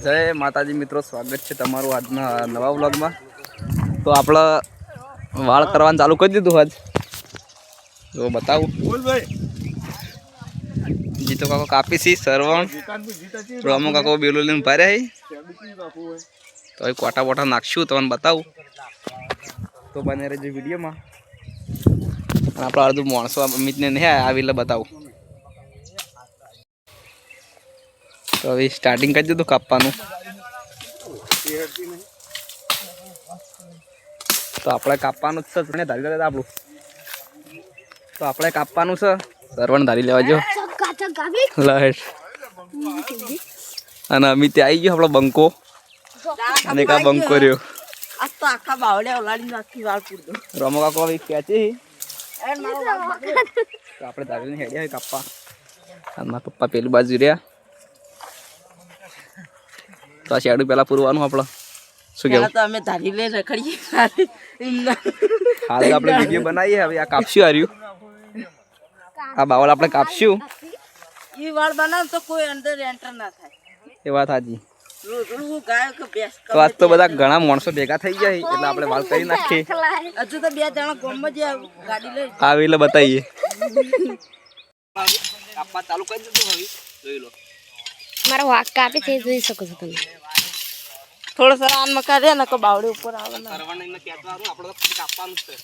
જય માતાજી મિત્રો, સ્વાગત છે તમારું આજના નવા વ્લોગમાં। તો આપણે વાળ કરવાનું ચાલુ કરી દીધું આજ, તો બતાવું। જીતો કાકો કાપી છે, સરવણ રોમો કાકો બેલો લઈને ભર્યા તો એ કોટા બોટા નાખશું, તમને બતાવું તો બને રહેજો વિડીયોમાં। આપણે અડધું માણસો અમિતને નહીં આવી એટલે બતાવું। તો હવે સ્ટાર્ટિંગ કરી દીધું કાપવાનું। તો આપણે કાપવાનું જ છે, ધારી લેવા આપણું તો આપણે કાપવાનું છે, સરવણ ધારી લેવા જો લાઈટ। અને અમિત આવી ગયો આપણો બંકો, અને કા બંકો રહ્યો રમો કાકો હવે ખેંચી તો આપણે ધારીને હેડ્યા કાપવા। અને મારા પપ્પા પેલી બાજુ રહ્યા, તો આ શેડું પેલા પૂરવાનું આપણે શું કહેવું? તો અમે ધારી લઈ રખડીએ હાલ આપણે વિડીયો બનાવીએ। હવે આ કાપશું, હાર્યું આ બાવળ આપણે કાપશું। ઈ વાળ બનાવ તો કોઈ અંદર એન્ટર ના થાય, એ વાત સાચી। ગાય કે ભેંસ તો આજ તો બધા ઘણા માણસો ભેગા થઈ જાય એટલે આપણે વાળ કરી નાખીએ। હજુ તો બે જણા ગામમાં જ ગાડી લઈ આવે એટલે બતાવીએ। કાપવા ચાલુ કરી દીધું, હવે જોઈ લો મારા વાક કાપી થઈ જોઈ શકો છો તમે। થોડો સર આન મકા રે ને કો બાવડી ઉપર આવે ને સરવણ ને કહેવાનું આપણે તો કાપવાનું છે।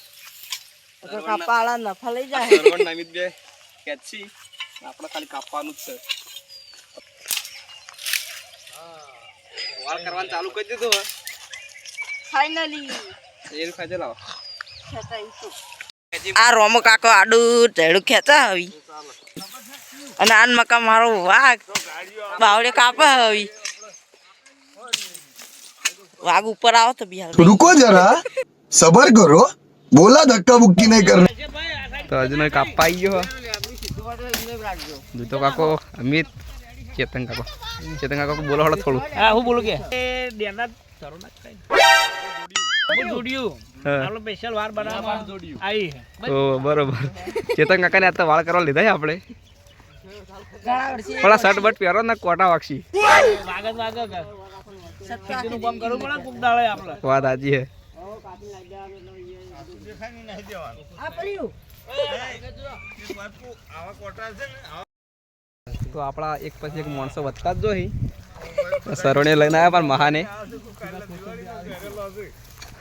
તો કાપાળા નફા લઈ જાય। સરવણ નમિત બે કેચી આપણે ખાલી કાપવાનું જ છે। વાળ કરવાનું ચાલુ કરી દીધું હે ફાઇનલી એ ખાજે લાવો। આ રોમો કાકો આડું ટેડું ખેંચા આવી, અને આન મકા મારો વાઘ બાવડે કાપા આવી। વાઘ ઉપર આવો તો બિહાર रुको जरा सबर करो, बोला धक्का बुक्की नहीं करना। તો હજુ નહીં કાપવા આવી ગયો જીતો કાકો, અમિત, ચેતન કાકો બોલો હળો થોડું। હા હું બોલું કે દેના સરોના કઈ હું જોડ્યું આપણો સ્પેશિયલ વાર બનાવવા આવી તો બરોબર। ચેતન કાકાને આ તો વાળ કરવા લીધા છે આપણે। થોડા શર્ટ બટ પહેરો ને કોટા વાગશી વાગત ખેતીનું કામ કરવું પડે કોક દાડે આપણે। વાત સાચી છે। તો આપણા એક પછી એક માણસો વધતા જ જોઈ, સરવણે લઈને આવ્યા પણ મહાને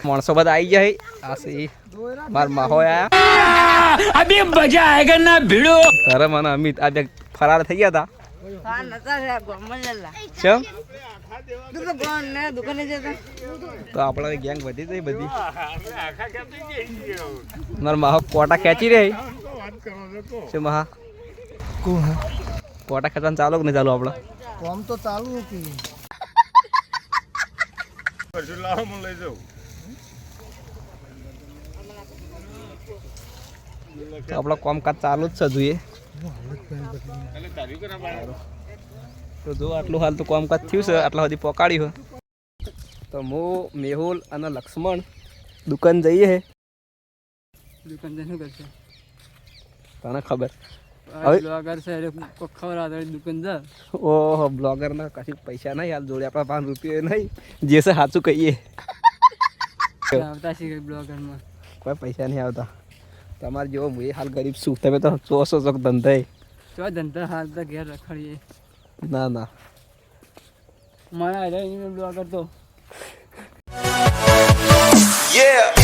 માણસો બધા આવી જાય। આ સી માર માહો આયા અભી મજા આયેગા ના ભીડો તારે મને અમિત આ બે ફરાર થઈ ગયા હતા। હા નતા રે ગામમાં જલા ચમ તો ગામ ને દુકાને જતા તો આપણે ગેંગ વધી જઈ બધી। માર માહો કોટા ખેંચી રહી છે। મહા કોટા ખેંચવાનું ચાલુ કે નહીં ચાલુ? આપણે काम तो चालू होती તો આપણો કામકાજ ચાલુ જ છે જોઈએ। તો જો આટલું હાલ તો કામકાજ થયું છે, આટલા સુધી પકાડ્યું છે। તો હું, મેહુલ અને લક્ષ્મણ દુકાન જઈએ છે। દુકાન શું કરશે? તને ખબર બ્લોગર છે ખબર આવે દુકાન જા। ઓહો, બ્લોગર ના કશી પૈસા નહીં હાલ જોડે, આપણા 5 રૂપિયા નહીં, જે છે સાચું કહીએ। આવતા છે બ્લોગરમાં કોઈ પૈસા નહીં આવતા તમારે જેવો। હું એ હાલ ગરીબ છું, તમે તો ચોસો ચોક ધંધા તો ધંધા હાલ તો ઘેર રખડીએ। ના ના મારા બ્લોગર તો Yeah.